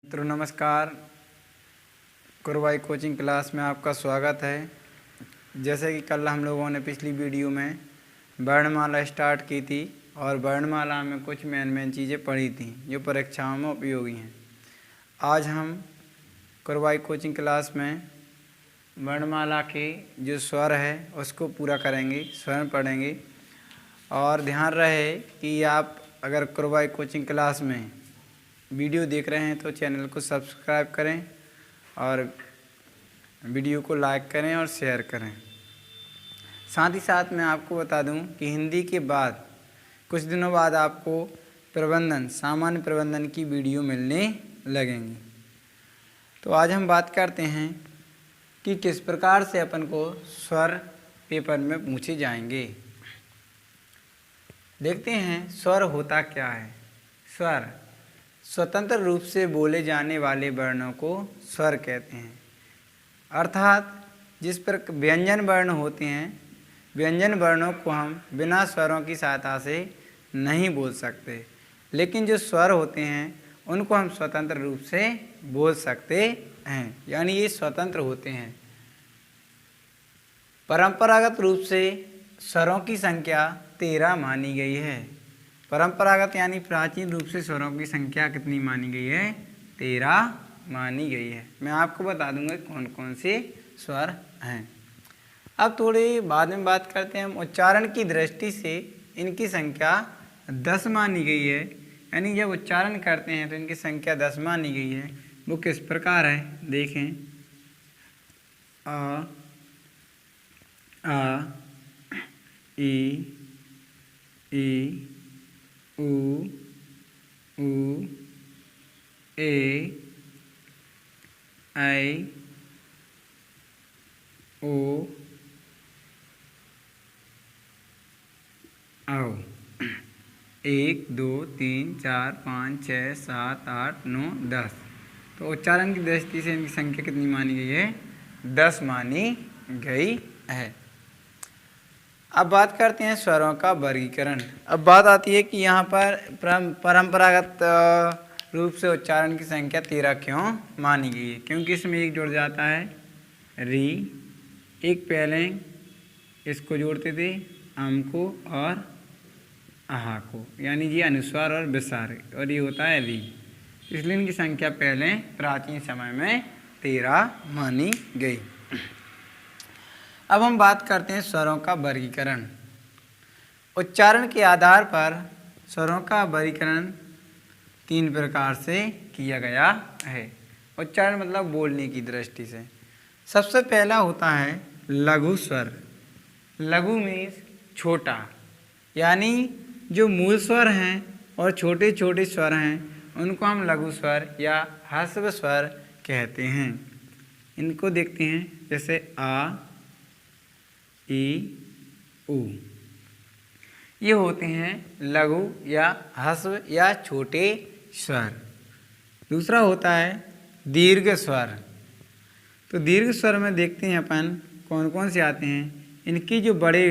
मित्रों नमस्कार। Kurwai coaching class में आपका स्वागत है। जैसे कि कल हम लोगों ने पिछली वीडियो में वर्णमाला स्टार्ट की थी और वर्णमाला में कुछ मेन चीज़ें पढ़ी थी जो परीक्षाओं में उपयोगी हैं। आज हम कुरवाई कोचिंग क्लास में वर्णमाला के जो स्वर है उसको पूरा करेंगे, स्वर पढ़ेंगे। और ध्यान रहे कि आप अगर कुरवाई कोचिंग क्लास में वीडियो देख रहे हैं तो चैनल को सब्सक्राइब करें और वीडियो को लाइक करें और शेयर करें। साथ ही साथ मैं आपको बता दूं कि हिंदी के बाद कुछ दिनों बाद आपको सामान्य प्रबंधन की वीडियो मिलने लगेंगी। तो आज हम बात करते हैं कि किस प्रकार से अपन को स्वर पेपर में पूछे जाएंगे। देखते हैं स्वर होता क्या है। स्वर स्वतंत्र रूप से बोले जाने वाले वर्णों को स्वर कहते हैं। अर्थात जिस पर व्यंजन वर्ण होते हैं, व्यंजन वर्णों को हम बिना स्वरों की सहायता से नहीं बोल सकते, लेकिन जो स्वर होते हैं उनको हम स्वतंत्र रूप से बोल सकते हैं, यानी ये स्वतंत्र होते हैं। परंपरागत रूप से स्वरों की संख्या 13 मानी गई है। परंपरागत यानी प्राचीन रूप से स्वरों की संख्या कितनी मानी गई है? 13 मानी गई है। मैं आपको बता दूंगा कौन कौन से स्वर हैं। अब थोड़ी बाद में बात करते हैं हम उच्चारण की दृष्टि से इनकी संख्या 10 मानी गई है। यानी जब उच्चारण करते हैं तो इनकी संख्या 10 मानी गई है। वो किस प्रकार है देखें। आ ई उ ए ऐ ओ औ। 1 2 3 4 5 6 7 8 9 10। तो उच्चारण की दृष्टि से इनकी संख्या कितनी मानी गई है? 10 मानी गई है। अब बात करते हैं स्वरों का वर्गीकरण। अब बात आती है कि यहाँ पर परंपरागत रूप से उच्चारण की संख्या 13 क्यों मानी गई है? क्योंकि इसमें एक जुड़ जाता है री, एक पहले इसको जोड़ते थे अम को और आहा को, यानी ये अनुस्वार और विस्तार, और ये होता है री। इसलिए इनकी संख्या पहले प्राचीन समय में 13 मानी गई। अब हम बात करते हैं स्वरों का वर्गीकरण। उच्चारण के आधार पर स्वरों का वर्गीकरण 3 प्रकार से किया गया है। उच्चारण मतलब बोलने की दृष्टि से। सबसे पहला होता है लघु स्वर। लघु मीन्स छोटा, यानी जो मूल स्वर हैं और छोटे छोटे स्वर हैं उनको हम लघु स्वर या ह्रस्व स्वर कहते हैं। इनको देखते हैं, जैसे आ, ई, उ। ये होते हैं लघु या ह्रस्व या छोटे स्वर। दूसरा होता है दीर्घ स्वर। तो दीर्घ स्वर में देखते हैं अपन कौन कौन से आते हैं। इनकी जो बड़े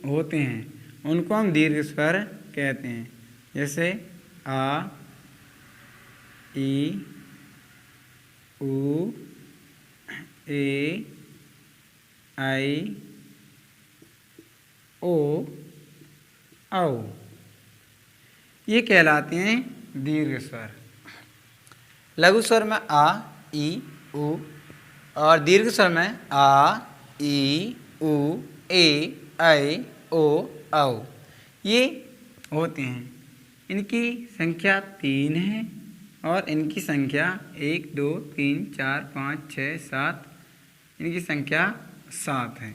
होते हैं उनको हम दीर्घ स्वर कहते हैं, जैसे आ, ई, उ, ए, ऐ, ओ, औ। ये कहलाते हैं दीर्घ स्वर। लघु स्वर में आ, ई, उ, और दीर्घ स्वर में आ, ई, उ, ए, ऐ, ओ, औ। ये होते हैं। इनकी संख्या 3 है और इनकी संख्या 1 2 3 4 5 6 7, इनकी संख्या 7 है।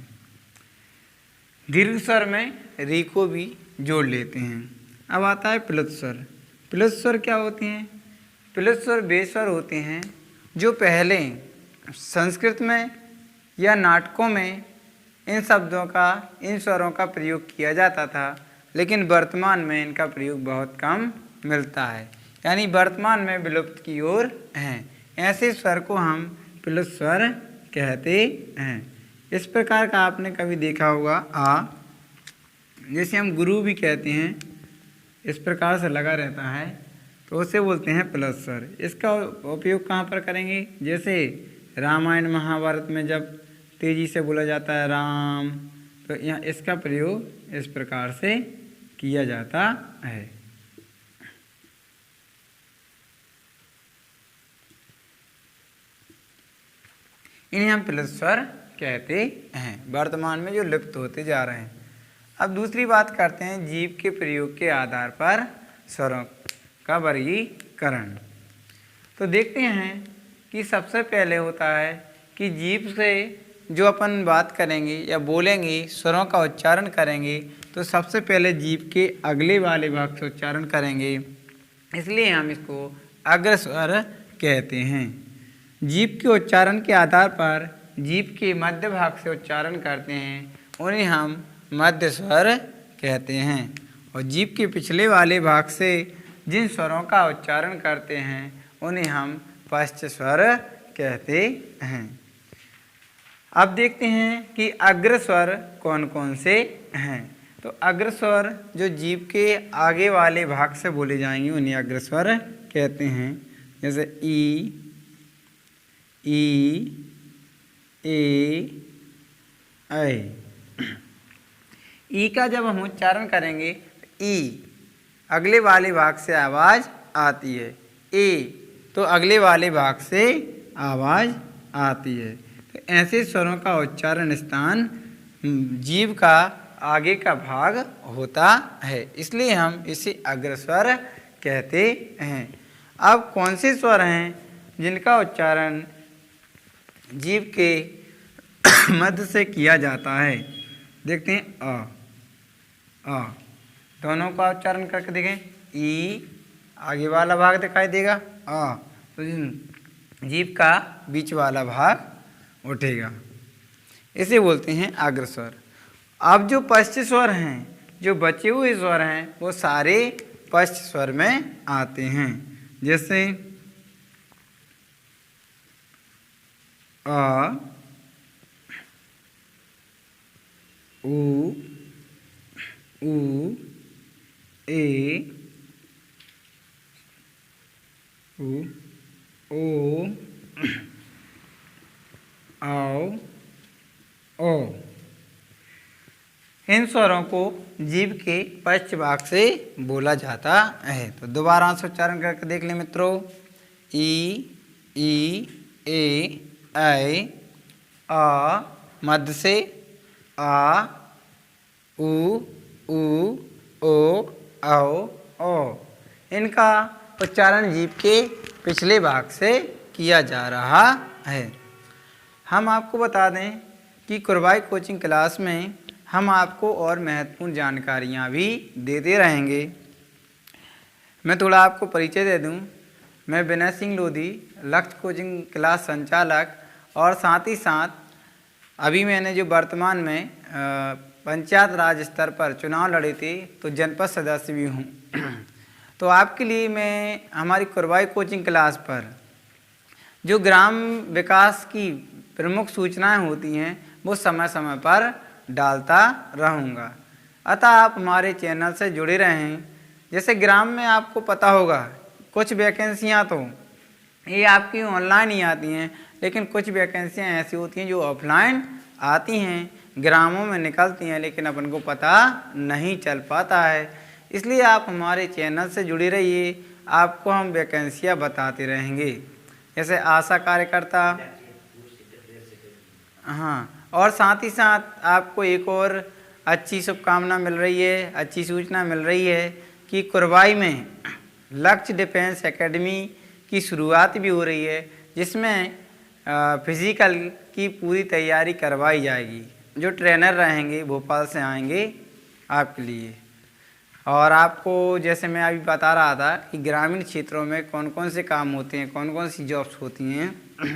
दीर्घ स्वर में री को भी जोड़ लेते हैं। अब आता है प्लुत स्वर। प्लुत स्वर क्या होते हैं? प्लुत स्वर वे स्वर होते हैं जो पहले संस्कृत में या नाटकों में इन स्वरों का प्रयोग किया जाता था, लेकिन वर्तमान में इनका प्रयोग बहुत कम मिलता है, यानी वर्तमान में विलुप्त की ओर हैं। ऐसे स्वर को हम प्लुत स्वर कहते हैं। इस प्रकार का आपने कभी देखा होगा आ, जैसे हम गुरु भी कहते हैं, इस प्रकार से लगा रहता है तो उसे बोलते हैं प्लस स्वर। इसका उपयोग कहाँ पर करेंगे? जैसे रामायण महाभारत में जब तेजी से बोला जाता है राम, तो यहाँ इसका प्रयोग इस प्रकार से किया जाता है। इन्हें हम प्लस स्वर कहते हैं, वर्तमान में जो लुप्त होते जा रहे हैं। अब दूसरी बात करते हैं जीव के प्रयोग के आधार पर स्वरों का वर्गीकरण। तो देखते हैं कि सबसे पहले होता है कि जीव से जो अपन बात करेंगे या बोलेंगे, स्वरों का उच्चारण करेंगे, तो सबसे पहले जीव के अगले वाले भाग से उच्चारण करेंगे, इसलिए हम इसको अग्र स्वर कहते हैं। जीव के उच्चारण के आधार पर जीव के मध्य भाग से उच्चारण करते हैं, उन्हें हम मध्य स्वर कहते हैं। और जीव के पिछले वाले भाग से जिन स्वरों का उच्चारण करते हैं उन्हें हम पश्च स्वर कहते हैं। अब देखते हैं कि अग्र स्वर कौन कौन से हैं। तो अग्र स्वर जो जीव के आगे वाले भाग से बोले जाएंगे उन्हें अग्र स्वर कहते हैं। जैसे ई, ए, ऐ। ई का जब हम उच्चारण करेंगे तो ई अगले वाले भाग से आवाज़ आती है, ए तो अगले वाले भाग से आवाज़ आती है। तो ऐसे स्वरों का उच्चारण स्थान जीव का आगे का भाग होता है, इसलिए हम इसे अग्र स्वर कहते हैं। अब कौन से स्वर हैं जिनका उच्चारण जीव के मध्य से किया जाता है? देखते हैं आ दोनों का उच्चारण करके देखें। ई आगे वाला भाग दिखाई देगा, तो जीभ का बीच वाला भाग उठेगा, इसे बोलते हैं अग्र स्वर। अब जो पश्च स्वर हैं, जो बचे हुए स्वर हैं, वो सारे पश्च स्वर में आते हैं। जैसे आ, उ, ए, ओ, आओ, ओ। इन स्वरों को जीभ के पश्च भाग से बोला जाता है। तो दोबारा से उच्चारण करके देख लें मित्रों। ई, ए, ऐ, आ, मध्य से आ, उ, ओ, औ। इनका उच्चारण जीभ के पिछले भाग से किया जा रहा है। हम आपको बता दें कि कुरबाई कोचिंग क्लास में हम आपको और महत्वपूर्ण जानकारियाँ भी देते रहेंगे। मैं थोड़ा आपको परिचय दे दूं। मैं विनय सिंह लोधी, लक्ष्य कोचिंग क्लास संचालक, और साथ ही साथ अभी मैंने जो वर्तमान में पंचायत राज स्तर पर चुनाव लड़े थे तो जनपद सदस्य भी हूँ। तो आपके लिए मैं हमारी कुरबाई कोचिंग क्लास पर जो ग्राम विकास की प्रमुख सूचनाएं होती हैं वो समय समय पर डालता रहूँगा, अतः आप हमारे चैनल से जुड़े रहें। जैसे ग्राम में आपको पता होगा कुछ वैकेंसियाँ तो ये आपकी ऑनलाइन ही आती हैं, लेकिन कुछ वैकेंसियाँ ऐसी होती हैं जो ऑफलाइन आती हैं, ग्रामों में निकलती हैं, लेकिन अपन को पता नहीं चल पाता है। इसलिए आप हमारे चैनल से जुड़े रहिए, आपको हम वैकेंसियाँ बताते रहेंगे। जैसे आशा कार्यकर्ता, हाँ, और साथ ही साथ आपको एक और अच्छी शुभकामना मिल रही है, अच्छी सूचना मिल रही है कि कुरबाई में लक्ष्य डिफेंस एकेडमी की शुरुआत भी हो रही है, जिसमें फिजिकल की पूरी तैयारी करवाई जाएगी। जो ट्रेनर रहेंगे भोपाल से आएंगे आपके लिए। और आपको जैसे मैं अभी बता रहा था कि ग्रामीण क्षेत्रों में कौन कौन से काम होते हैं, कौन कौन सी जॉब्स होती हैं,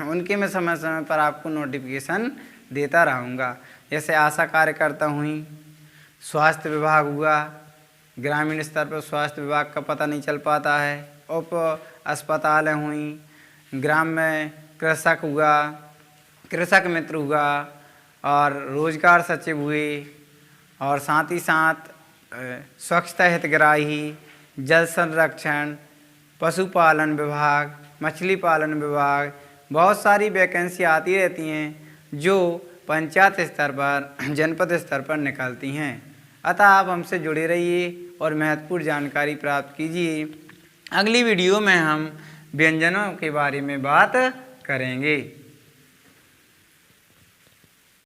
उनके मैं समय समय पर आपको नोटिफिकेशन देता रहूँगा। जैसे आशा कार्यकर्ता हुई, स्वास्थ्य विभाग हुआ, ग्रामीण स्तर पर स्वास्थ्य विभाग का पता नहीं चल पाता है, उप अस्पताल हुई, ग्राम में कृषक हुआ, कृषक मित्र हुआ, और रोजगार सचिव हुए, और साथ ही साथ स्वच्छता हितग्राही, जल संरक्षण, पशुपालन विभाग, मछली पालन विभाग, बहुत सारी वैकेंसी आती रहती हैं जो पंचायत स्तर पर, जनपद स्तर पर निकलती हैं। अतः आप हमसे जुड़े रहिए और महत्वपूर्ण जानकारी प्राप्त कीजिए। अगली वीडियो में हम व्यंजनों के बारे में बात करेंगे।